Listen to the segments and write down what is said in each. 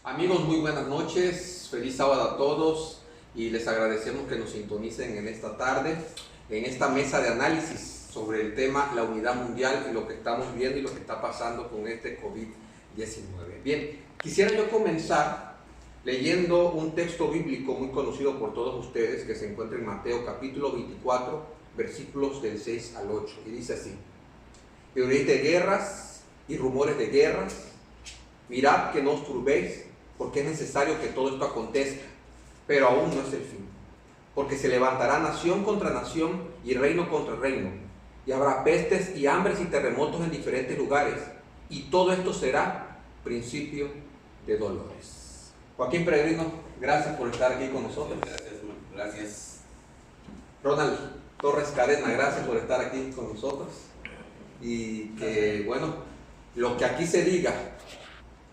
Amigos, muy buenas noches, feliz sábado a todos y les agradecemos que nos sintonicen en esta tarde, en esta mesa de análisis sobre el tema la unidad mundial y lo que estamos viendo y lo que está pasando con este COVID-19. Bien, quisiera yo comenzar leyendo un texto bíblico muy conocido por todos ustedes que se encuentra en Mateo capítulo 24, versículos del 6 al 8, y dice así: y oiréis de guerras y rumores de guerras, mirad que no os turbéis, porque es necesario que todo esto acontezca, pero aún no es el fin. Porque se levantará nación contra nación y reino contra reino, y habrá pestes y hambres y terremotos en diferentes lugares, y todo esto será principio de dolores. Joaquín Peregrino, gracias por estar aquí con nosotros. Gracias, hermano. Gracias. Ronald Torres Cadena, gracias por estar aquí con nosotros. Y que, bueno, lo que aquí se diga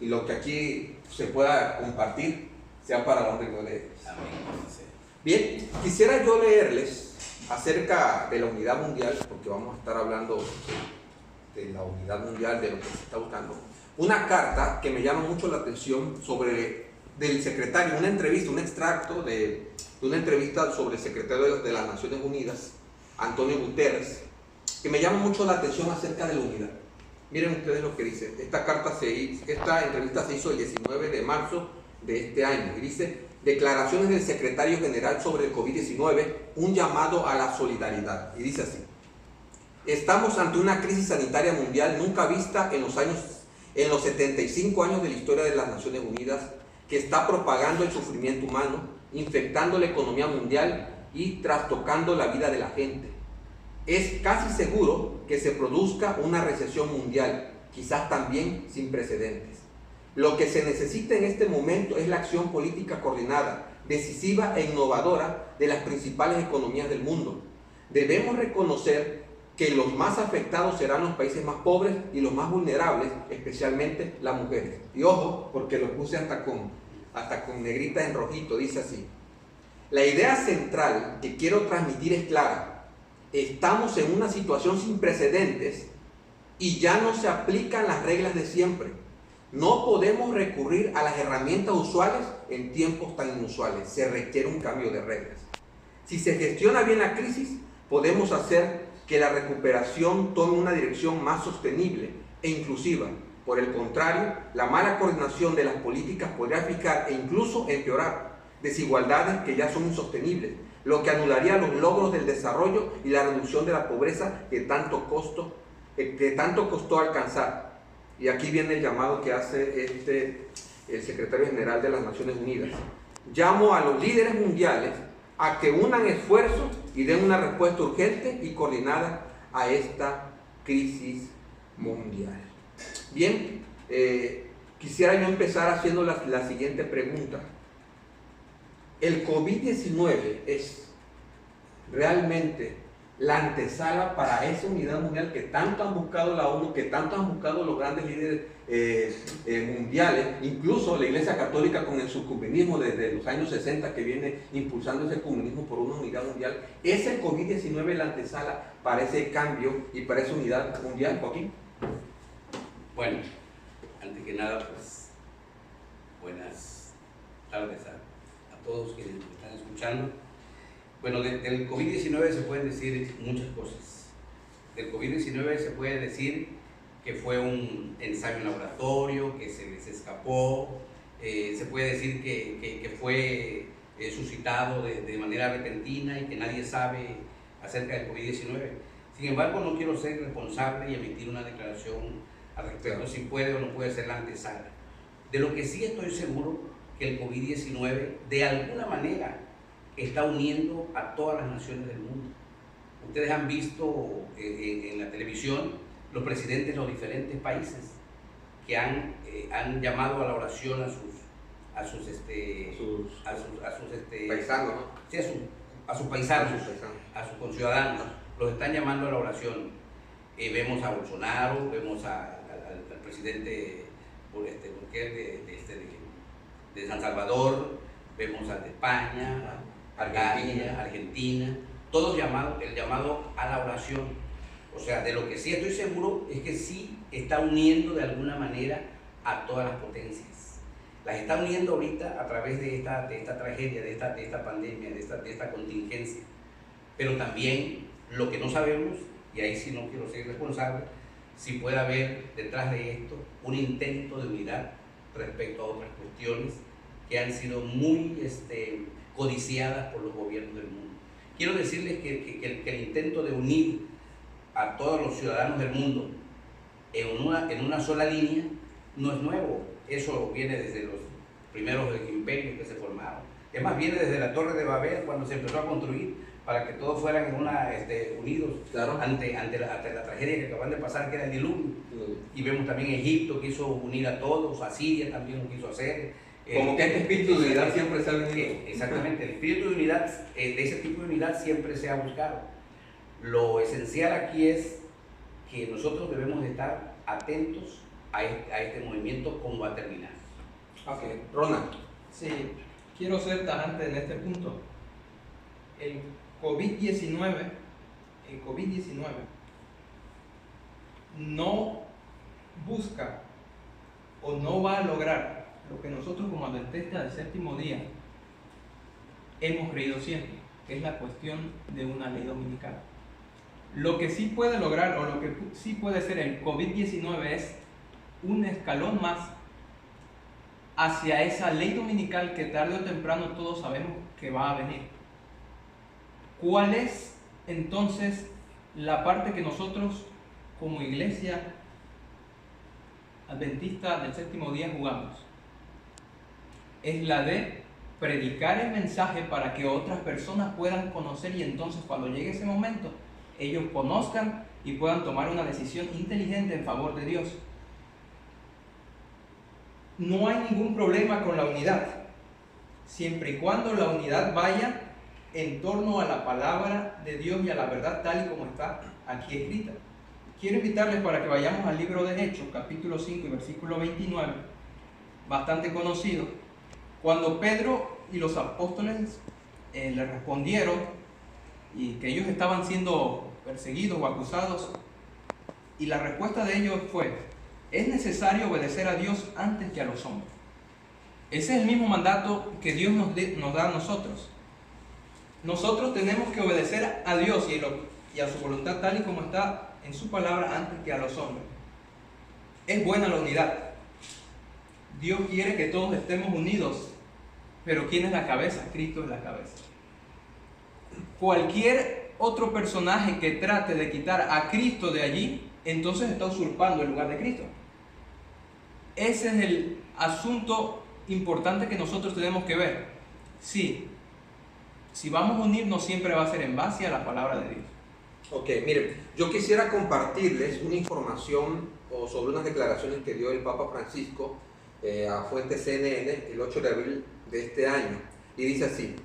y lo que aquí se pueda compartir sea para la honra y gloria de Dios. Amén. Bien, quisiera yo leerles acerca de la unidad mundial, porque vamos a estar hablando de la unidad mundial, de lo que se está buscando. Una carta que me llama mucho la atención del secretario, una entrevista, un extracto de una entrevista sobre el secretario de las Naciones Unidas, Antonio Guterres, que me llama mucho la atención acerca de la unidad. Miren ustedes lo que dice. Esta entrevista se hizo el 19 de marzo de este año y dice: declaraciones del secretario general sobre el COVID-19, un llamado a la solidaridad. Y dice así: estamos ante una crisis sanitaria mundial nunca vista en los 75 años de la historia de las Naciones Unidas, que está propagando el sufrimiento humano, infectando la economía mundial y trastocando la vida de la gente. Es casi seguro que se produzca una recesión mundial, quizás también sin precedentes. Lo que se necesita en este momento es la acción política coordinada, decisiva e innovadora de las principales economías del mundo. Debemos reconocer que los más afectados serán los países más pobres y los más vulnerables, especialmente las mujeres. Y ojo, porque lo puse hasta con negrita en rojito, dice así: la idea central que quiero transmitir es clara. Estamos en una situación sin precedentes y ya no se aplican las reglas de siempre. No podemos recurrir a las herramientas usuales en tiempos tan inusuales. Se requiere un cambio de reglas. Si se gestiona bien la crisis, podemos hacer que la recuperación tome una dirección más sostenible e inclusiva. Por el contrario, la mala coordinación de las políticas podría fijar e incluso empeorar desigualdades que ya son insostenibles, lo que anularía los logros del desarrollo y la reducción de la pobreza que tanto costó alcanzar. Y aquí viene el llamado que hace el secretario general de las Naciones Unidas. Llamo a los líderes mundiales a que unan esfuerzos y den una respuesta urgente y coordinada a esta crisis mundial. Bien, quisiera yo empezar haciendo la siguiente pregunta. ¿El COVID-19 es realmente la antesala para esa unidad mundial que tanto han buscado la ONU, que tanto han buscado los grandes líderes mundiales, incluso la Iglesia Católica con el subcomunismo desde los años 60 que viene impulsando ese comunismo por una unidad mundial? ¿Es el COVID-19 la antesala para ese cambio y para esa unidad mundial, Joaquín? Bueno, antes que nada, pues, buenas tardes a todos quienes nos están escuchando. Bueno, del COVID-19 se pueden decir muchas cosas. Del COVID-19 se puede decir que fue un ensayo en laboratorio, que se les escapó, se puede decir que fue suscitado de manera repentina y que nadie sabe acerca del COVID-19. Sin embargo, no quiero ser responsable y emitir una declaración al respecto, si puede o no puede ser la antesala. De lo que sí estoy seguro, que el COVID-19 de alguna manera está uniendo a todas las naciones del mundo. Ustedes han visto en la televisión los presidentes de los diferentes países que han llamado a la oración a sus paisanos, ¿no? Sí, a sus paisanos, a sus conciudadanos, los están llamando a la oración. Vemos a Bolsonaro, vemos al presidente de San Salvador, vemos al de España, Argentina, todos el llamado a la oración. O sea, de lo que sí estoy seguro es que sí está uniendo de alguna manera a todas las potencias. las está uniendo ahorita a través de esta tragedia, de esta pandemia, de esta contingencia. Pero también lo que no sabemos, y ahí sí no quiero ser responsable, si puede haber detrás de esto un intento de unidad respecto a otras cuestiones que han sido muy codiciadas por los gobiernos del mundo. Quiero decirles que el intento de unir a todos los ciudadanos del mundo en una sola línea no es nuevo. Eso viene desde los primeros imperios que se formaron. Es más, viene desde la Torre de Babel, cuando se empezó a construir para que todos fueran unidos, claro, ante la tragedia que acaban de pasar, que era el diluvio. Y vemos también Egipto quiso unir a todos, a Siria también lo quiso hacer. Como que este espíritu de unidad siempre se ha venido. Exactamente, el espíritu de unidad, de ese tipo de unidad siempre se ha buscado. Lo esencial aquí es que nosotros debemos de estar atentos a este movimiento, cómo va a terminar. Ok, Ronald. Sí, quiero ser tajante en este punto. El COVID-19 no busca o no va a lograr lo que nosotros como adventistas del séptimo día hemos creído siempre, que es la cuestión de una ley dominical. Lo que sí puede lograr o lo que sí puede ser el COVID-19 es un escalón más hacia esa ley dominical que tarde o temprano todos sabemos que va a venir. ¿Cuál es entonces la parte que nosotros como iglesia adventista del séptimo día jugamos? Es la de predicar el mensaje para que otras personas puedan conocer, y entonces cuando llegue ese momento ellos conozcan y puedan tomar una decisión inteligente en favor de Dios. No hay ningún problema con la unidad, siempre y cuando la unidad vaya en torno a la palabra de Dios y a la verdad tal y como está aquí escrita. Quiero invitarles para que vayamos al libro de Hechos, capítulo 5 y versículo 29, bastante conocido, cuando Pedro y los apóstoles le respondieron y que ellos estaban siendo perseguidos o acusados, y la respuesta de ellos fue: es necesario obedecer a Dios antes que a los hombres. Ese es el mismo mandato que Dios nos da a nosotros. Nosotros tenemos que obedecer a Dios y a su voluntad tal y como está en su palabra antes que a los hombres. Es buena la unidad. Dios quiere que todos estemos unidos, pero ¿quién es la cabeza? Cristo es la cabeza. Cualquier otro personaje que trate de quitar a Cristo de allí, entonces está usurpando el lugar de Cristo. Ese es el asunto importante que nosotros tenemos que ver. Sí, si vamos a unirnos, siempre va a ser en base a la palabra de Dios. Ok, miren, yo quisiera compartirles una información sobre unas declaraciones que dio el Papa Francisco a fuente CNN el 8 de abril de este año. Y dice así: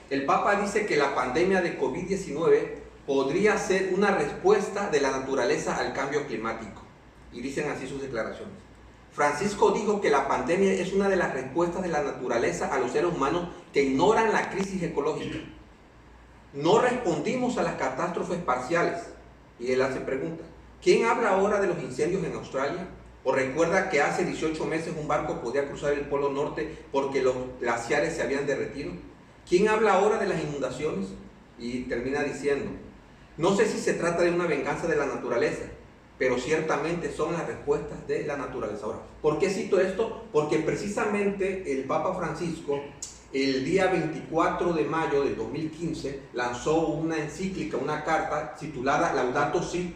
el Papa dice que la pandemia de COVID-19 podría ser una respuesta de la naturaleza al cambio climático. Y dicen así sus declaraciones. Francisco dijo que la pandemia es una de las respuestas de la naturaleza a los seres humanos que ignoran la crisis ecológica. No respondimos a las catástrofes parciales. Y él hace preguntas. ¿Quién habla ahora de los incendios en Australia? ¿O recuerda que hace 18 meses un barco podía cruzar el Polo Norte porque los glaciares se habían derretido? ¿Quién habla ahora de las inundaciones? Y termina diciendo: no sé si se trata de una venganza de la naturaleza, pero ciertamente son las respuestas de la naturaleza. Ahora, ¿por qué cito esto? Porque precisamente el Papa Francisco, el día 24 de mayo del 2015, lanzó una encíclica, una carta titulada Laudato Si,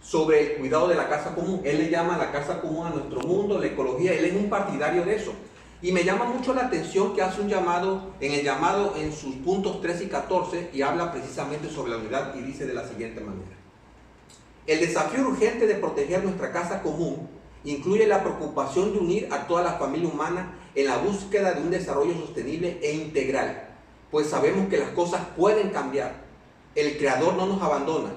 sobre el cuidado de la casa común. Él le llama la casa común a nuestro mundo, la ecología. Él es un partidario de eso. Y me llama mucho la atención que hace un llamado en sus puntos 13 y 14, y habla precisamente sobre la unidad, y dice de la siguiente manera: el desafío urgente de proteger nuestra casa común incluye la preocupación de unir a toda la familia humana en la búsqueda de un desarrollo sostenible e integral, pues sabemos que las cosas pueden cambiar. El Creador no nos abandona,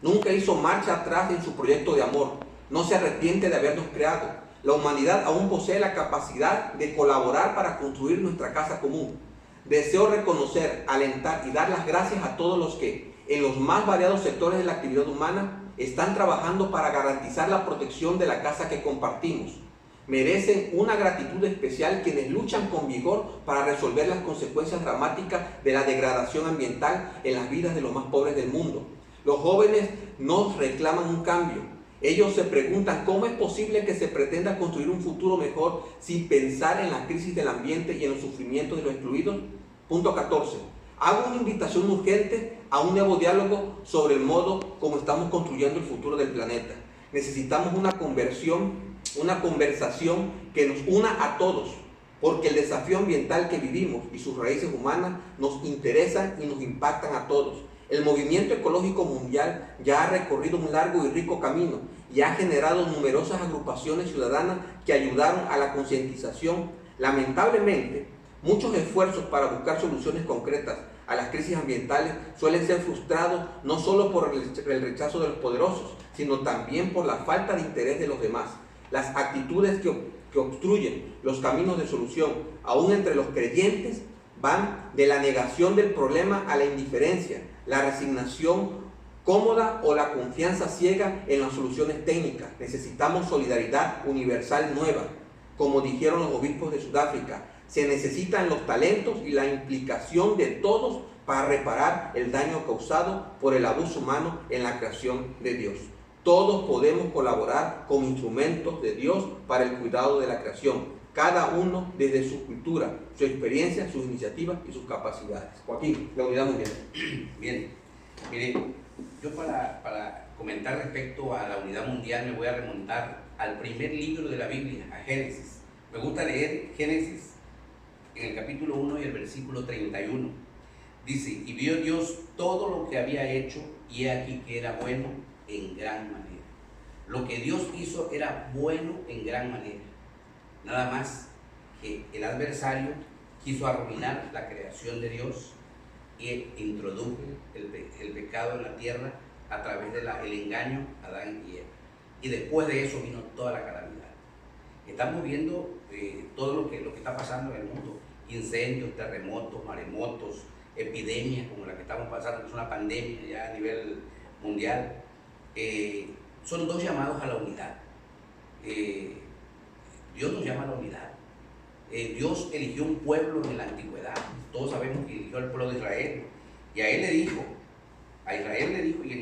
nunca hizo marcha atrás en su proyecto de amor, no se arrepiente de habernos creado. La humanidad aún posee la capacidad de colaborar para construir nuestra casa común. Deseo reconocer, alentar y dar las gracias a todos los que, en los más variados sectores de la actividad humana, están trabajando para garantizar la protección de la casa que compartimos. Merecen una gratitud especial quienes luchan con vigor para resolver las consecuencias dramáticas de la degradación ambiental en las vidas de los más pobres del mundo. Los jóvenes nos reclaman un cambio. Ellos se preguntan cómo es posible que se pretenda construir un futuro mejor sin pensar en la crisis del ambiente y en los sufrimientos de los excluidos. Punto 14. Hago una invitación urgente a un nuevo diálogo sobre el modo como estamos construyendo el futuro del planeta. Necesitamos una conversación que nos una a todos, porque el desafío ambiental que vivimos y sus raíces humanas nos interesan y nos impactan a todos. El movimiento ecológico mundial ya ha recorrido un largo y rico camino y ha generado numerosas agrupaciones ciudadanas que ayudaron a la concientización. Lamentablemente, muchos esfuerzos para buscar soluciones concretas a las crisis ambientales suelen ser frustrados no solo por el rechazo de los poderosos, sino también por la falta de interés de los demás. Las actitudes que obstruyen los caminos de solución, aún entre los creyentes, van de la negación del problema a la indiferencia, la resignación cómoda o la confianza ciega en las soluciones técnicas. Necesitamos solidaridad universal nueva. Como dijeron los obispos de Sudáfrica, se necesitan los talentos y la implicación de todos para reparar el daño causado por el abuso humano en la creación de Dios. Todos podemos colaborar con instrumentos de Dios para el cuidado de la creación, cada uno desde su cultura, su experiencia, sus iniciativas y sus capacidades. Joaquín, la unidad mundial. Bien, mire, yo para comentar respecto a la unidad mundial me voy a remontar al primer libro de la Biblia, a Génesis. Me gusta leer Génesis en el capítulo 1 y el versículo 31. Dice, y vio Dios todo lo que había hecho, y he aquí que era bueno en gran manera. Lo que Dios hizo era bueno en gran manera. Nada más que el adversario quiso arruinar la creación de Dios y introdujo el pecado en la tierra a través del engaño a Adán y Eva. Y después de eso vino toda la calamidad. Estamos viendo todo lo que está pasando en el mundo. Incendios, terremotos, maremotos, epidemias como la que estamos pasando, que es una pandemia ya a nivel mundial. Son dos llamados a la unidad. Dios nos llama a la unidad. Dios eligió un pueblo en la antigüedad. Todos sabemos que eligió al pueblo de Israel. Y a Israel le dijo, y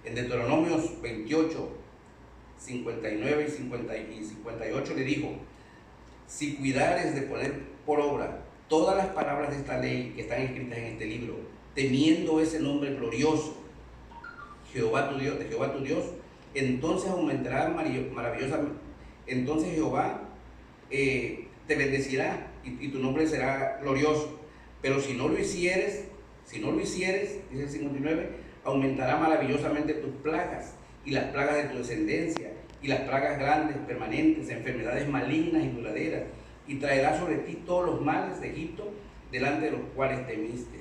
en Deuteronomios 28, 59 y 58 le dijo, si cuidares de poner por obra todas las palabras de esta ley que están escritas en este libro, temiendo ese nombre glorioso, Jehová tu Dios, entonces aumentará maravillosamente, entonces Jehová te bendecirá y tu nombre será glorioso. Pero si no lo hicieres, dice el 59, aumentará maravillosamente tus plagas y las plagas de tu descendencia y las plagas grandes, permanentes, enfermedades malignas y duraderas, y traerá sobre ti todos los males de Egipto delante de los cuales temiste.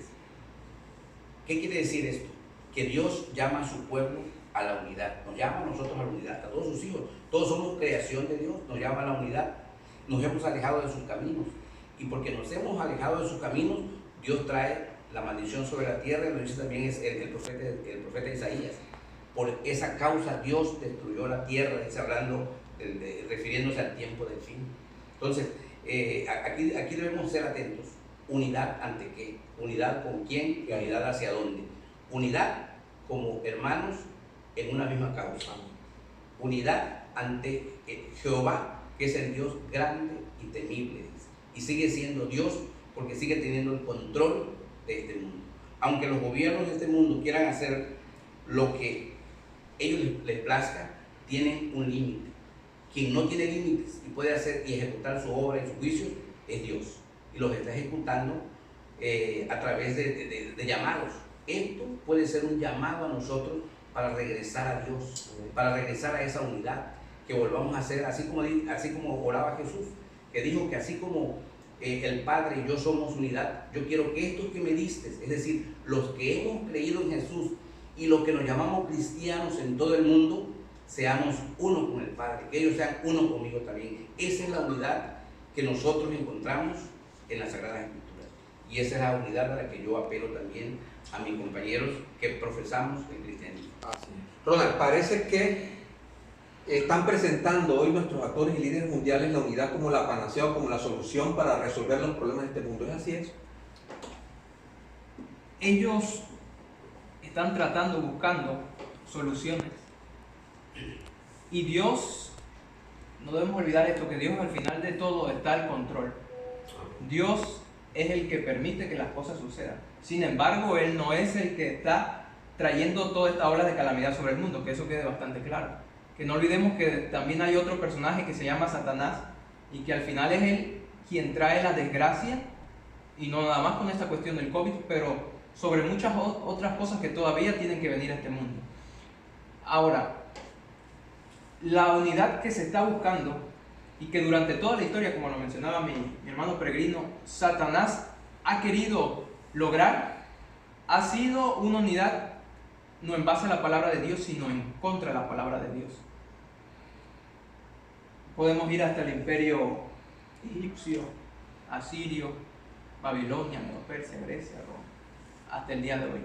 ¿Qué quiere decir esto? Que Dios llama a su pueblo a la unidad, nos llama a nosotros a la unidad, a todos sus hijos, todos somos creación de Dios, nos llama a la unidad. Nos hemos alejado de sus caminos, y porque nos hemos alejado de sus caminos, Dios trae la maldición sobre la tierra, lo dice también el profeta Isaías. Por esa causa Dios destruyó la tierra, dice, refiriéndose al tiempo del fin. Entonces, aquí debemos ser atentos. Unidad ante qué, unidad con quién y unidad hacia dónde. Unidad como hermanos en una misma causa. Unidad ante Jehová, que es el Dios grande y temible, y sigue siendo Dios porque sigue teniendo el control de este mundo. Aunque los gobiernos de este mundo quieran hacer lo que ellos les plazca, tienen un límite. Quien no tiene límites y puede hacer y ejecutar su obra y su juicio es Dios, y los está ejecutando a través de llamados. Esto puede ser un llamado a nosotros para regresar a Dios, para regresar a esa unidad, que volvamos a ser así como oraba Jesús, que dijo que así como el Padre y yo somos unidad, yo quiero que estos que me diste, es decir, los que hemos creído en Jesús y los que nos llamamos cristianos en todo el mundo, seamos uno con el Padre, que ellos sean uno conmigo también. Esa es la unidad que nosotros encontramos en las Sagradas Escrituras, y esa es la unidad a la que yo apelo también a mis compañeros que profesamos el cristianismo. Ronald, parece que están presentando hoy nuestros actores y líderes mundiales la unidad como la panacea o como la solución para resolver los problemas de este mundo. ¿Es así eso? Ellos están tratando, buscando soluciones. Y Dios, no debemos olvidar esto, que Dios al final de todo está al control. Dios es el que permite que las cosas sucedan. Sin embargo, Él no es el que está trayendo toda esta ola de calamidad sobre el mundo, que eso quede bastante claro. Que no olvidemos que también hay otro personaje que se llama Satanás y que al final es él quien trae la desgracia, y no nada más con esta cuestión del COVID, pero sobre muchas otras cosas que todavía tienen que venir a este mundo. Ahora, la unidad que se está buscando y que durante toda la historia, como lo mencionaba mi hermano Peregrino, Satanás ha querido lograr, ha sido una unidad no en base a la palabra de Dios, sino en contra de la palabra de Dios. Podemos ir hasta el imperio egipcio, asirio, Babilonia, Medo-Persia, Grecia, Roma, hasta el día de hoy.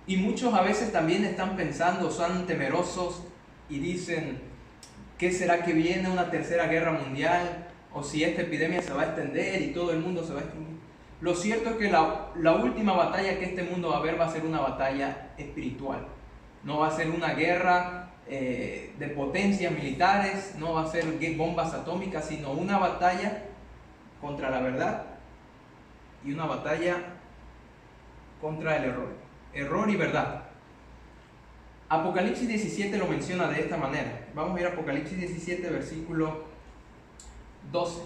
Y muchos a veces también están pensando, son temerosos y dicen, ¿qué será que viene una tercera guerra mundial? O si esta epidemia se va a extender y todo el mundo se va a extinguir. Lo cierto es que la última batalla que este mundo va a ver va a ser una batalla espiritual. No va a ser una guerra de potencias militares, no va a ser bombas atómicas, sino una batalla contra la verdad y una batalla contra el error. Error y verdad. Apocalipsis 17 lo menciona de esta manera. Vamos a ir a Apocalipsis 17, versículo 12.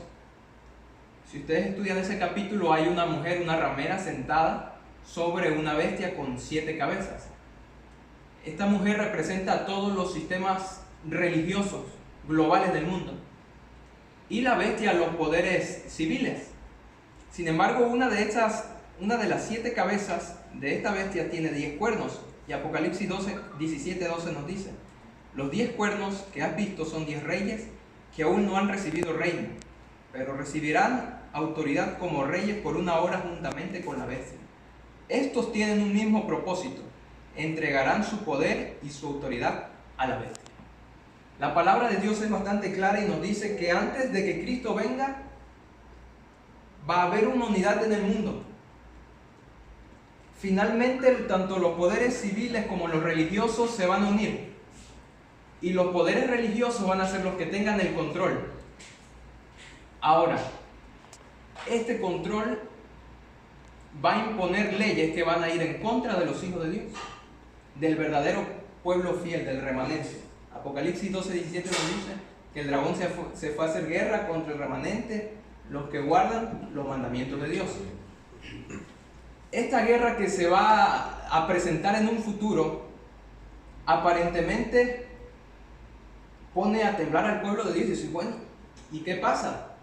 Si ustedes estudian ese capítulo, hay una mujer, una ramera sentada sobre una bestia con 7 cabezas. Esta mujer representa a todos los sistemas religiosos globales del mundo y la bestia a los poderes civiles. Sin embargo, una de las 7 cabezas de esta bestia tiene 10 cuernos, y Apocalipsis 17:12 nos dice: los 10 cuernos que has visto son 10 reyes que aún no han recibido reino, pero recibirán autoridad como reyes por una hora juntamente con la bestia. Estos tienen un mismo propósito: entregarán su poder y su autoridad a la bestia. La palabra de Dios es bastante clara y nos dice que antes de que Cristo venga, va a haber una unidad en el mundo. Finalmente, tanto los poderes civiles como los religiosos se van a unir. Y los poderes religiosos van a ser los que tengan el control. Ahora, este control va a imponer leyes que van a ir en contra de los hijos de Dios, del verdadero pueblo fiel, del remanente. Apocalipsis 12:17 nos dice que el dragón se fue a hacer guerra contra el remanente, los que guardan los mandamientos de Dios. Esta guerra que se va a presentar en un futuro, aparentemente pone a temblar al pueblo de Dios y dice, bueno, ¿y qué pasa?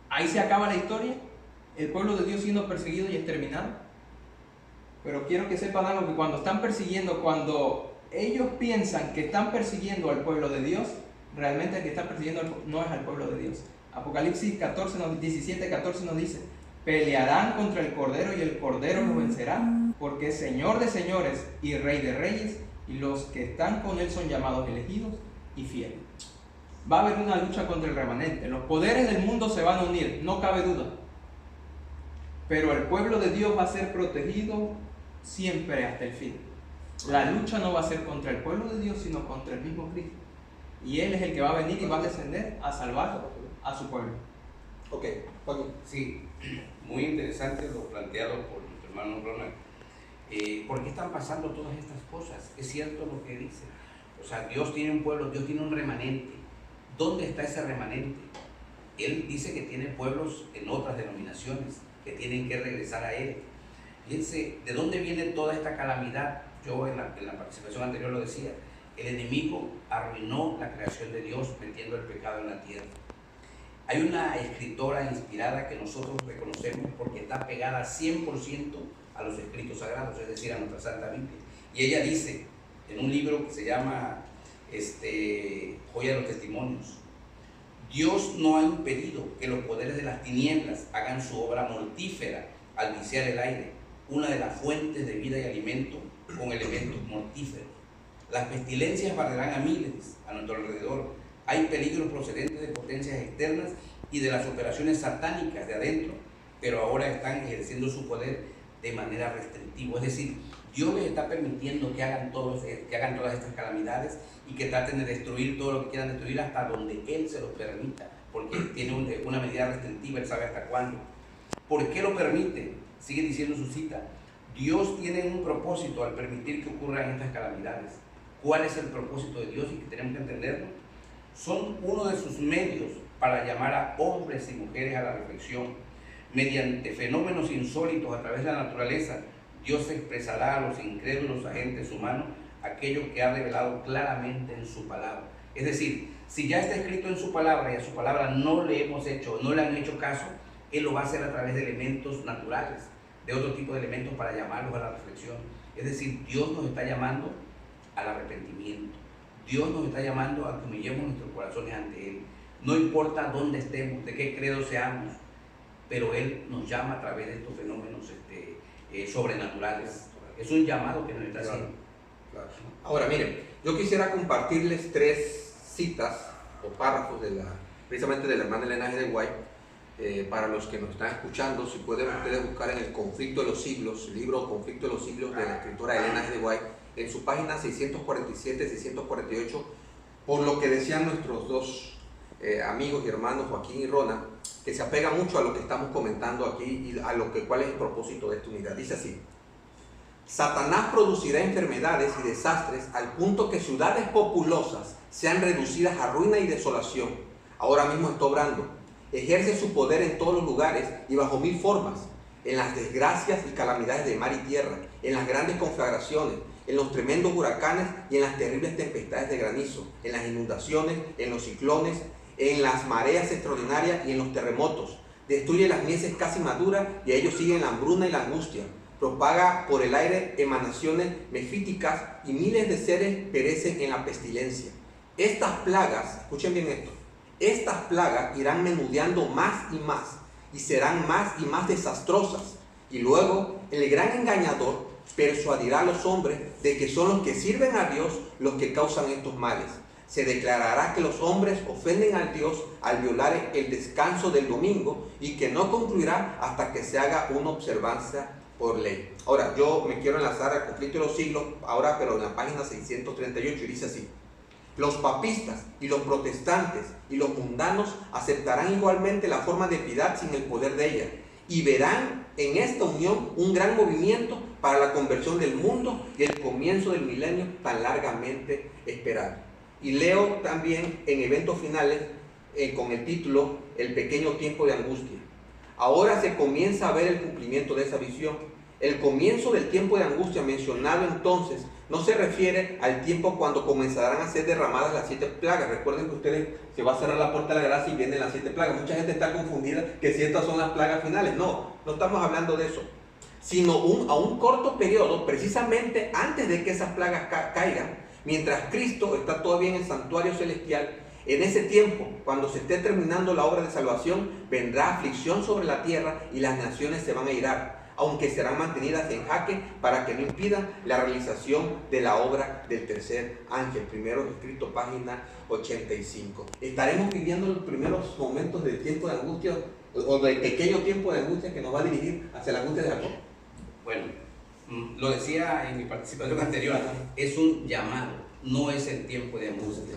Ahí se acaba la historia, el pueblo de Dios siendo perseguido y exterminado. Pero quiero que sepan algo, que cuando están persiguiendo, cuando ellos piensan que están persiguiendo al pueblo de Dios, realmente el que está persiguiendo no es al pueblo de Dios. Apocalipsis 17:14 nos dice: pelearán contra el Cordero y el Cordero los vencerá, porque es Señor de señores y Rey de reyes, y los que están con él son llamados elegidos y fieles. Va a haber una lucha contra el remanente. Los poderes del mundo se van a unir, no cabe duda. Pero el pueblo de Dios va a ser protegido siempre hasta el fin. La lucha no va a ser contra el pueblo de Dios, sino contra el mismo Cristo. Y Él es el que va a venir y va a descender a salvar a su pueblo. Ok, Joaquín. Sí, muy interesante lo planteado por nuestro hermano Ronald. ¿Por qué están pasando todas estas cosas? Es cierto lo que dice. O sea, Dios tiene un pueblo, Dios tiene un remanente. ¿Dónde está ese remanente? Él dice que tiene pueblos en otras denominaciones que tienen que regresar a Él. Fíjense, ¿de dónde viene toda esta calamidad? Yo en la participación anterior lo decía. El enemigo arruinó la creación de Dios metiendo el pecado en la tierra. Hay una escritora inspirada que nosotros reconocemos porque está pegada 100% a los escritos sagrados, es decir, a nuestra Santa Biblia. Y ella dice, en un libro que se llama Joya de los Testimonios: Dios no ha impedido que los poderes de las tinieblas hagan su obra mortífera al viciar el aire, una de las fuentes de vida y alimento con elementos mortíferos. Las pestilencias barrerán a miles a nuestro alrededor. Hay peligros procedentes de potencias externas y de las operaciones satánicas de adentro, pero ahora están ejerciendo su poder de manera restrictiva. Es decir, Dios les está permitiendo que hagan todas estas calamidades y que traten de destruir todo lo que quieran destruir hasta donde Él se los permita, porque tiene una medida restrictiva, Él sabe hasta cuándo. ¿Por qué lo permite? Sigue diciendo su cita. Dios tiene un propósito al permitir que ocurran estas calamidades. ¿Cuál es el propósito de Dios y que tenemos que entenderlo? Son uno de sus medios para llamar a hombres y mujeres a la reflexión. Mediante fenómenos insólitos a través de la naturaleza, Dios expresará a los incrédulos agentes humanos aquello que ha revelado claramente en su palabra. Es decir, si ya está escrito en su palabra y a su palabra no le han hecho caso, Él lo va a hacer a través de elementos naturales, de otro tipo de elementos para llamarlos a la reflexión. Es decir, Dios nos está llamando al arrepentimiento. Dios nos está llamando a que humillemos nuestros corazones ante Él. No importa dónde estemos, de qué credo seamos, pero Él nos llama a través de estos fenómenos sobrenaturales. Es un llamado que nos está haciendo. Claro. Ahora, miren, yo quisiera compartirles 3 citas o párrafos precisamente de la hermana Elena G. de White. Para los que nos están escuchando, si pueden ustedes buscar en el Conflicto de los Siglos, el libro Conflicto de los Siglos de la escritora Elena G. de White, en su página 647-648, por lo que decían nuestros dos amigos y hermanos Joaquín y Rona, que se apega mucho a lo que estamos comentando aquí y a cuál es el propósito de esta unidad. Dice así: Satanás producirá enfermedades y desastres al punto que ciudades populosas sean reducidas a ruina y desolación. Ahora mismo está obrando. Ejerce su poder en todos los lugares y bajo 1000 formas, en las desgracias y calamidades de mar y tierra, en las grandes conflagraciones, en los tremendos huracanes y en las terribles tempestades de granizo, en las inundaciones, en los ciclones, en las mareas extraordinarias y en los terremotos. Destruye las mieses casi maduras y a ellos siguen la hambruna y la angustia. Propaga por el aire emanaciones mefíticas y miles de seres perecen en la pestilencia. Estas plagas, escuchen bien esto, estas plagas irán menudeando más y serán más y más desastrosas. Y luego el gran engañador persuadirá a los hombres de que son los que sirven a Dios los que causan estos males. Se declarará que los hombres ofenden a Dios al violar el descanso del domingo y que no concluirá hasta que se haga una observancia por ley. Ahora, yo me quiero enlazar al Conflicto de los Siglos, ahora pero en la página 638, y dice así: los papistas y los protestantes y los mundanos aceptarán igualmente la forma de piedad sin el poder de ella y verán en esta unión un gran movimiento para la conversión del mundo y el comienzo del milenio tan largamente esperado. Y leo también en eventos finales con el título El pequeño tiempo de angustia. Ahora se comienza a ver el cumplimiento de esa visión. El comienzo del tiempo de angustia mencionado entonces no se refiere al tiempo cuando comenzarán a ser derramadas las 7 plagas. Recuerden que ustedes se va a cerrar la puerta de la gracia y vienen las 7 plagas. Mucha gente está confundida que si estas son las plagas finales. No estamos hablando de eso, sino a un corto periodo, precisamente antes de que esas plagas caigan, mientras Cristo está todavía en el santuario celestial. En ese tiempo, cuando se esté terminando la obra de salvación, vendrá aflicción sobre la tierra y las naciones se van a irar, aunque serán mantenidas en jaque para que no impidan la realización de la obra del tercer ángel. Primero escrito, página 85. Estaremos viviendo los primeros momentos del tiempo de angustia, o del pequeño tiempo de angustia que nos va a dirigir hacia la angustia de Jacob. Bueno, lo decía en mi participación anterior, es un llamado, no es el tiempo de angustia.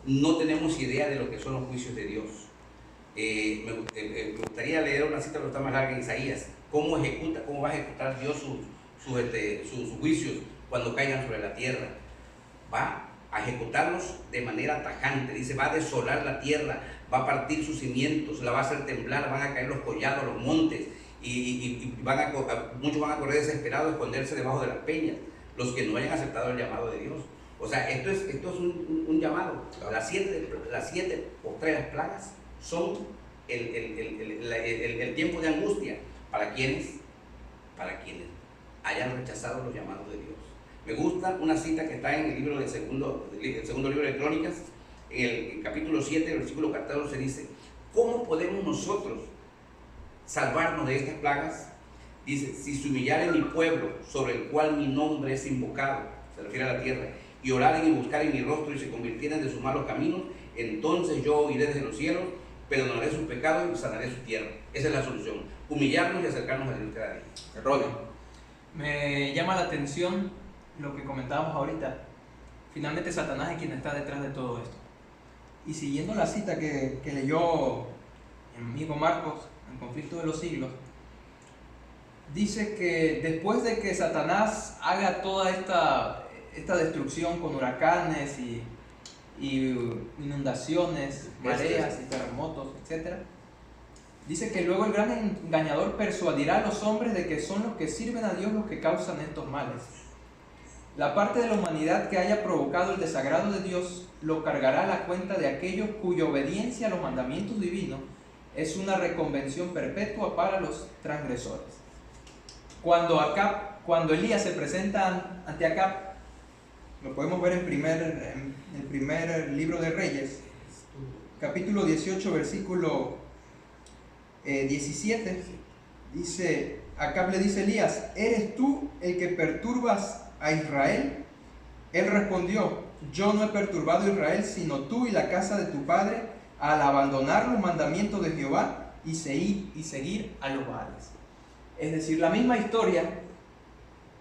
No tenemos idea de lo que son los juicios de Dios. Me gustaría leer una cita que está más larga en Isaías. ¿Cómo va a ejecutar Dios sus juicios cuando caigan sobre la tierra? Va a ejecutarlos de manera tajante. Dice, va a desolar la tierra, va a partir sus cimientos, la va a hacer temblar, van a caer los collados, los montes, y muchos van a correr desesperados a esconderse debajo de las peñas, los que no hayan aceptado el llamado de Dios. O sea, esto es un llamado. Claro. Las siete postreras plagas son el tiempo de angustia. ¿Para quiénes? Para quienes hayan rechazado los llamados de Dios. Me gusta una cita que está en el libro del segundo libro de Crónicas, en el capítulo 7, versículo 14, dice: ¿cómo podemos nosotros salvarnos de estas plagas? Dice, si se humillare mi pueblo, sobre el cual mi nombre es invocado, se refiere a la tierra, y oraren y buscaren mi rostro y se convirtieran de sus malos caminos, entonces yo oiré desde los cielos, perdonaré sus pecados y sanaré su tierra. Esa es la solución, humillarnos y acercarnos a Dios cada día. Ronnie. Me llama la atención lo que comentábamos ahorita. Finalmente Satanás es quien está detrás de todo esto. Y siguiendo la cita que leyó mi amigo Marcos, en Conflicto de los Siglos, dice que después de que Satanás haga toda esta destrucción con huracanes y inundaciones, mareas y terremotos, etc., dice que luego el gran engañador persuadirá a los hombres de que son los que sirven a Dios los que causan estos males. La parte de la humanidad que haya provocado el desagrado de Dios lo cargará a la cuenta de aquellos cuya obediencia a los mandamientos divinos es una reconvención perpetua para los transgresores. Cuando Elías se presenta ante Acab, lo podemos ver en el primer libro de Reyes, capítulo 18, versículo 17, dice, Acab le dice a Elías, ¿eres tú el que perturbas a Israel? Él respondió, yo no he perturbado a Israel, sino tú y la casa de tu padre, al abandonar los mandamientos de Jehová y seguir a los Baales. Es decir, la misma historia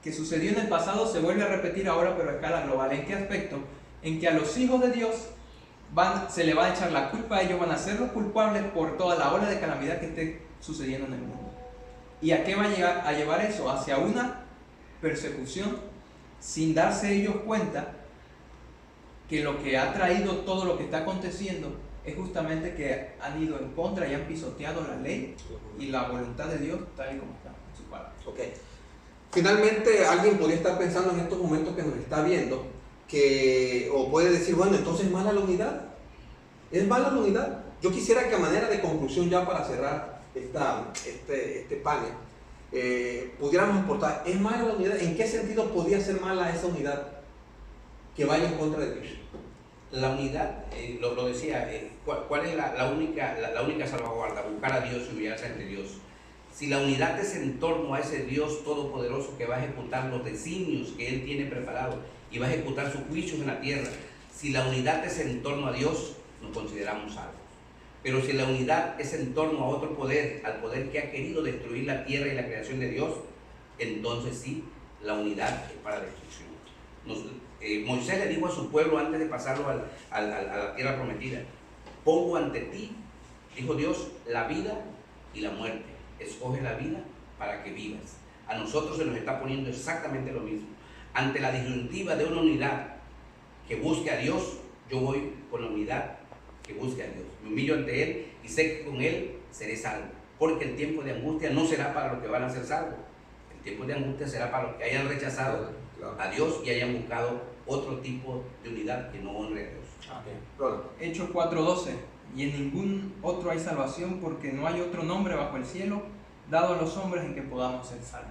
que sucedió en el pasado se vuelve a repetir ahora, pero a escala global. ¿En qué aspecto? En que a los hijos de Dios se le va a echar la culpa a ellos, van a ser los culpables por toda la ola de calamidad que esté sucediendo en el mundo. ¿Y a qué va a llevar eso? Hacia una persecución, sin darse ellos cuenta que lo que ha traído todo lo que está aconteciendo es justamente que han ido en contra y han pisoteado la ley y la voluntad de Dios tal y como está en su palabra. Okay. Finalmente, alguien podría estar pensando en estos momentos que nos está viendo, o puede decir, bueno, entonces es mala la unidad. ¿Es mala la unidad? Yo quisiera que a manera de conclusión, ya para cerrar este panel, pudiéramos aportar, ¿es mala la unidad? ¿En qué sentido podría ser mala esa unidad que vaya en contra de Dios? La unidad, lo decía, ¿cuál es la única salvaguarda? Buscar a Dios y humillarse ante Dios. Si la unidad es en torno a ese Dios todopoderoso que va a ejecutar los designios que Él tiene preparados y va a ejecutar sus juicios en la tierra, si la unidad es en torno a Dios, nos consideramos salvos. Pero si la unidad es en torno a otro poder, al poder que ha querido destruir la tierra y la creación de Dios, entonces sí, la unidad es para destrucción. Moisés le dijo a su pueblo antes de pasarlo a la tierra prometida, pongo ante ti, dijo Dios, la vida y la muerte. Escoge la vida para que vivas. A nosotros se nos está poniendo exactamente lo mismo. Ante la disyuntiva de una unidad que busque a Dios, yo voy con la unidad que busque a Dios. Me humillo ante Él y sé que con Él seré salvo. Porque el tiempo de angustia no será para los que van a ser salvos. El tiempo de angustia será para los que hayan rechazado a Dios y hayan buscado otro tipo de unidad que no honre a Dios. Hechos 4:12. Y en ningún otro hay salvación, porque no hay otro nombre bajo el cielo dado a los hombres en que podamos ser salvos.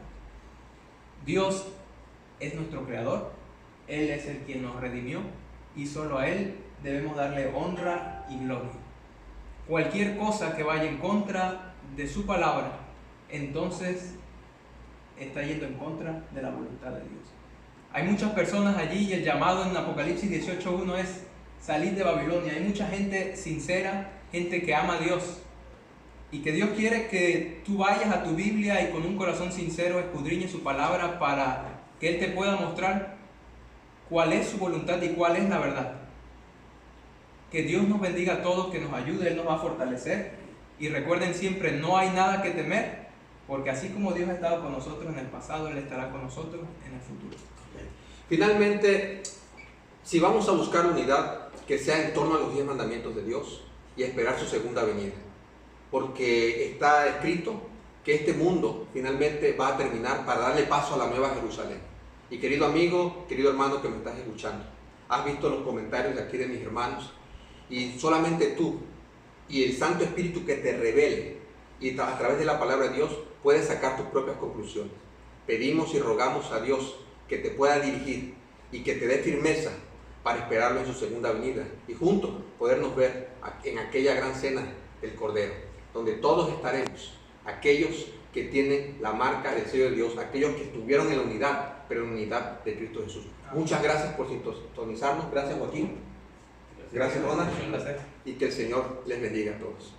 Dios es nuestro creador, Él es el quien nos redimió y solo a Él debemos darle honra y gloria. Cualquier cosa que vaya en contra de su palabra, entonces está yendo en contra de la voluntad de Dios. Hay muchas personas allí y el llamado en Apocalipsis 18:1 es salir de Babilonia. Hay mucha gente sincera, gente que ama a Dios y que Dios quiere que tú vayas a tu Biblia y con un corazón sincero escudriñes su palabra para que Él te pueda mostrar cuál es su voluntad y cuál es la verdad. Que Dios nos bendiga a todos, que nos ayude, Él nos va a fortalecer y recuerden siempre, no hay nada que temer, porque así como Dios ha estado con nosotros en el pasado, Él estará con nosotros en el futuro. Finalmente, si vamos a buscar unidad, que sea en torno a los 10 mandamientos de Dios y esperar su segunda venida, porque está escrito que este mundo finalmente va a terminar para darle paso a la nueva Jerusalén. Y querido amigo, querido hermano que me estás escuchando, has visto los comentarios de aquí de mis hermanos y solamente tú y el Santo Espíritu que te revele y a través de la palabra de Dios puedes sacar tus propias conclusiones. Pedimos y rogamos a Dios que te pueda dirigir y que te dé firmeza para esperarlo en su segunda venida y juntos podernos ver en aquella gran cena del Cordero, donde todos estaremos, aquellos que tienen la marca del sello de Dios, aquellos que estuvieron en la unidad, pero en la unidad de Cristo Jesús. Muchas gracias por sintonizarnos. Gracias, Joaquín. Gracias, Ronald. Un placer. Y que el Señor les bendiga a todos.